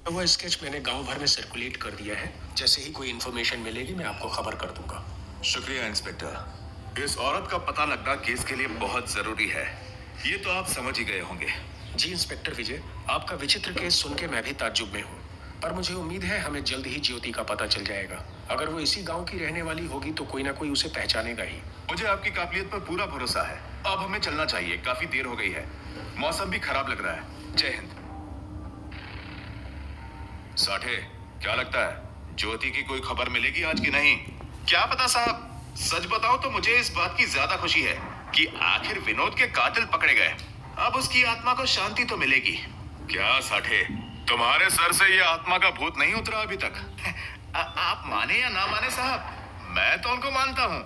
वो स्केच मैंने गांव भर में सर्कुलेट कर दिया है। जैसे ही कोई इन्फॉर्मेशन मिलेगी मैं आपको खबर कर दूंगा। शुक्रिया इंस्पेक्टर। इस औरत का पता लगना केस के लिए बहुत जरूरी है। ये तो आप समझ ही गए होंगे। जी इंस्पेक्टर विजय, आपका विचित्र केस सुन के मैं भी ताज्जुब में हूँ, पर मुझे उम्मीद है हमें जल्द ही ज्योति का पता चल जाएगा। अगर वो इसी गांव की रहने वाली होगी तो कोई ना कोई उसे पहचानेगा ही। मुझे आपकी काबिलियत पर पूरा भरोसा है। अब हमें चलना चाहिए, काफी देर हो गई है। मौसम भी खराब लग रहा है। जय हिंद। साठे, क्या लगता है ज्योति की कोई खबर मिलेगी आज की नहीं? क्या पता साहब। सच बताओ तो मुझे इस बात की ज्यादा खुशी है कि आखिर विनोद के कातिल पकड़े गए। अब उसकी आत्मा को शांति तो मिलेगी। क्या साठे, तुम्हारे सर से ये आत्मा का भूत नहीं उतरा अभी तक? आप माने या ना माने साहब, मैं तो उनको मानता हूँ।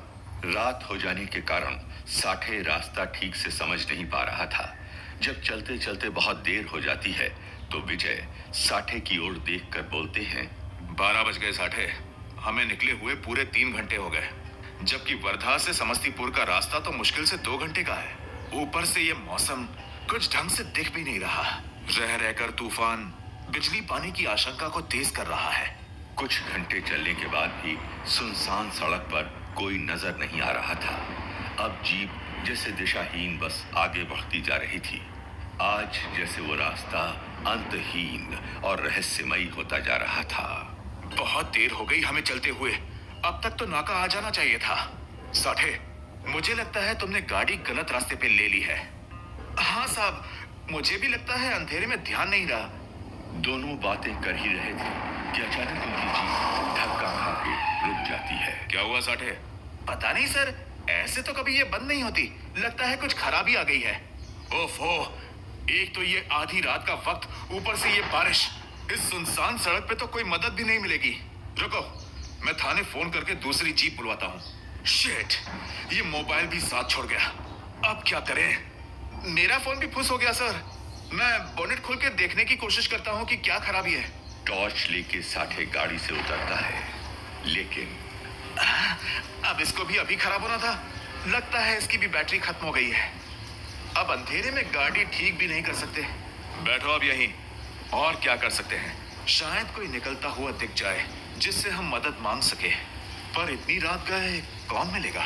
रात हो जाने के कारण साठे रास्ता ठीक से समझ नहीं पा रहा था। जब चलते चलते बहुत देर हो जाती है तो विजय साठे की ओर देखकर बोलते हैं, 12 बज गए साठे। हमें निकले हुए पूरे 3 घंटे हो गए, जबकि वर्धा से समस्तीपुर का रास्ता तो मुश्किल से 2 घंटे का है। ऊपर से ये मौसम कुछ ढंग से दिख भी नहीं रहा। रह रहकर तूफान बिजली पानी की आशंका को तेज कर रहा है। कुछ घंटे चलने के बाद भी सुनसान सड़क पर कोई नजर नहीं आ रहा था। अब जीप जैसे दिशाहीन बस आगे बढ़ती जा रही थी। आज जैसे वो रास्ता अंतहीन और रहस्यमयी होता जा रहा था। बहुत देर हो गई हमें चलते हुए। अब तक तो नाका आ जाना चाहिए था। साठे, मुझे लगता है तुमने गाड़ी गलत रास्ते पे ले ली है। हाँ साहब, मुझे भी लगता है अंधेरे में ध्यान नहीं रहा। दोनों बातें कर ही रहे थे कि अचानक उनकी जीप धक्का खा के रुक जाती है। क्या हुआ साठे? पता नहीं सर, ऐसे तो कभी ये बंद नहीं होती। लगता है कुछ खराबी आ गई है। ओफो, एक तो ये आधी रात का वक्त, ऊपर से ये बारिश। इस सुनसान सड़क पे तो कोई मदद भी नहीं मिलेगी। रुको, मैं थाने फोन करके दूसरी जीप बुलवाता हूँ। शिट, ये मोबाइल भी साथ छोड़ गया। अब क्या करें? मेरा फोन भी फुस हो गया सर। मैं बोनेट खोल के देखने की कोशिश करता हूँ कि क्या खराबी है। टॉर्च लेके साठे गाड़ी से उतरता है, लेकिन अब इसको भी अभी खराब होना था। लगता है इसकी भी बैटरी खत्म हो गई है। अब अंधेरे में गाड़ी ठीक भी नहीं कर सकते। बैठो अब यहीं। और क्या कर सकते हैं? शायद कोई निकलता हुआ दिख जाए जिससे हम मदद मांग सके, पर इतनी रात गए कौन मिलेगा?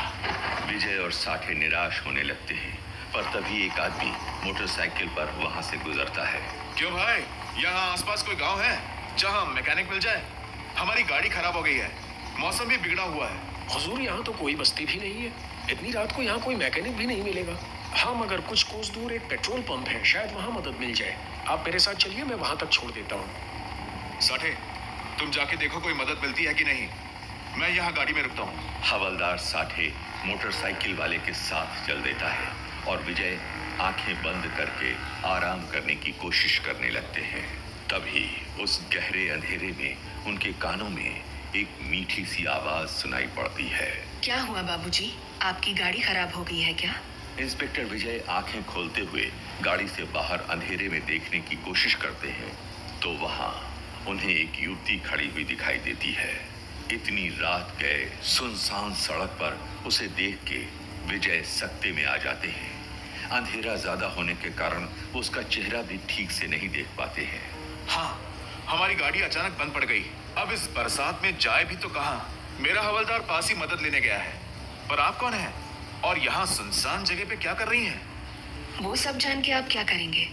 विजय और साठे निराश होने लगते हैं, पर तभी एक आदमी मोटरसाइकिल पर वहां से गुजरता है। क्यों भाई, यहाँ आसपास कोई गांव है जहाँ मैकेनिक मिल जाए? हमारी गाड़ी खराब हो गई है, मौसम भी बिगड़ा हुआ है। हुजूर, यहाँ तो कोई बस्ती भी नहीं है। इतनी रात को यहाँ कोई मैकेनिक भी नहीं मिलेगा। हाँ, मगर कुछ कोस दूर एक पेट्रोल पंप है, शायद वहाँ मदद मिल जाए। आप मेरे साथ चलिए, मैं वहाँ तक छोड़ देता हूँ। साठे, तुम जाके देखो कोई मदद मिलती है कि नहीं। मैं यहाँ गाड़ी में रुकता हूँ। हवलदार साठे मोटरसाइकिल वाले के साथ चल देता है और विजय आंखें बंद करके आराम करने की कोशिश करने लगते हैं। तभी उस गहरे अंधेरे में उनके कानों में एक मीठी सी आवाज सुनाई पड़ती है। क्या हुआ बाबूजी, आपकी गाड़ी खराब हो गई है क्या? इंस्पेक्टर विजय आंखें खोलते हुए गाड़ी से बाहर अंधेरे में देखने की कोशिश करते हैं तो वहां उन्हें एक युवती खड़ी हुई दिखाई देती है। इतनी रात गए सुनसान सड़क पर उसे देख के विजय सकते में आ जाते हैं। अंधेरा ज्यादा होने के कारण उसका चेहरा भी ठीक से नहीं देख पाते हैं। हाँ, हमारी गाड़ी अचानक बंद पड़ गई। अब इस बरसात में जाए भी तो कहाँ? मेरा हवलदार पास ही मदद लेने गया है। पर आप कौन हैं? और यहाँ सुनसान जगह पे क्या कर रही हैं? वो सब जान के आप क्या करेंगे?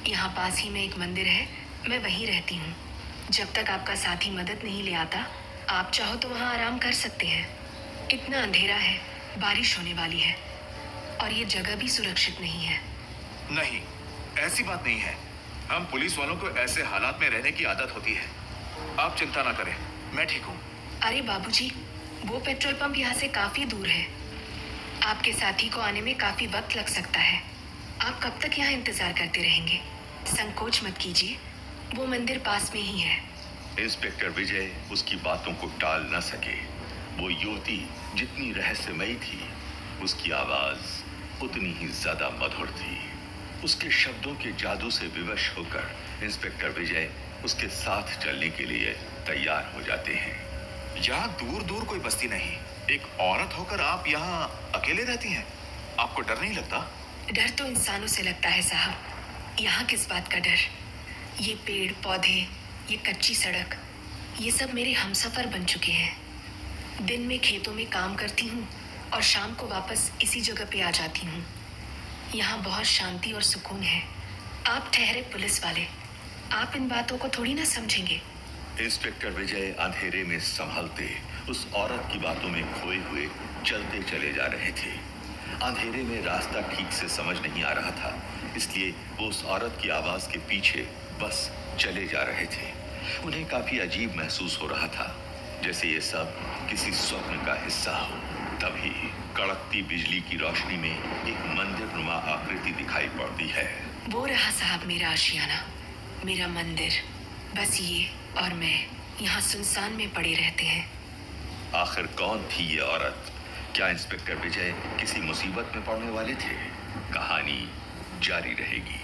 यहाँ पास ही में एक मंदिर है, मैं वहीं रहती हूँ। जब तक आपका साथी मदद नहीं ले आता, आप चाहो तो वहाँ आराम कर सकते हैं। इतना अंधेरा है, बारिश होने वाली है और ये जगह भी सुरक्षित नहीं है। नहीं, ऐसी बात नहीं है। हम पुलिस वालों को ऐसे हालात में रहने की आदत होती है। आप चिंता ना करें, मैं ठीक हूँ। अरे बाबूजी, वो पेट्रोल पंप यहाँ से काफी दूर है। आपके साथी को आने में काफी वक्त लग सकता है। आप कब तक यहाँ इंतजार करते रहेंगे? संकोच मत कीजिए, वो मंदिर पास में ही है। इंस्पेक्टर विजय उसकी बातों को टाल न सके। वो युवती जितनी रहस्यमयी थी, उसकी आवाज उतनी ही ज्यादा मधुर थी। उसके शब्दों के जादू से विवश होकर इंस्पेक्टर विजय उसके साथ चलने के लिए तैयार हो जाते हैं। यहाँ दूर दूर कोई बस्ती नहीं। एक औरत होकर आप यहाँ अकेले रहती हैं। आपको डर नहीं लगता? डर तो इंसानों से लगता है साहब, यहाँ किस बात का डर? ये पेड़ पौधे, ये कच्ची सड़क, ये सब मेरे हमसफर बन चुके हैं। दिन में खेतों में काम करती हूँ और शाम को वापस इसी जगह पे आ जाती हूँ। यहाँ बहुत शांति और सुकून है। आप ठहरे पुलिस वाले, आप इन बातों को थोड़ी ना समझेंगे। इंस्पेक्टर विजय अंधेरे में संभलते उस औरत की बातों में खोए हुए चलते चले जा रहे थे। अंधेरे में रास्ता ठीक से समझ नहीं आ रहा था, इसलिए वो उस औरत की आवाज के पीछे बस चले जा रहे थे। उन्हें काफी अजीब महसूस हो रहा था, जैसे ये सब किसी स्वप्न का हिस्सा हो। तभी कड़कती बिजली की रोशनी में एक मंदिर नुमा आकृति दिखाई पड़ती है। वो रहा साहब मेरा आशियाना, मेरा मंदिर। बस ये और मैं यहाँ सुनसान में पड़े रहते हैं। आखिर कौन थी ये औरत? क्या इंस्पेक्टर विजय किसी मुसीबत में पड़ने वाले थे? कहानी जारी रहेगी।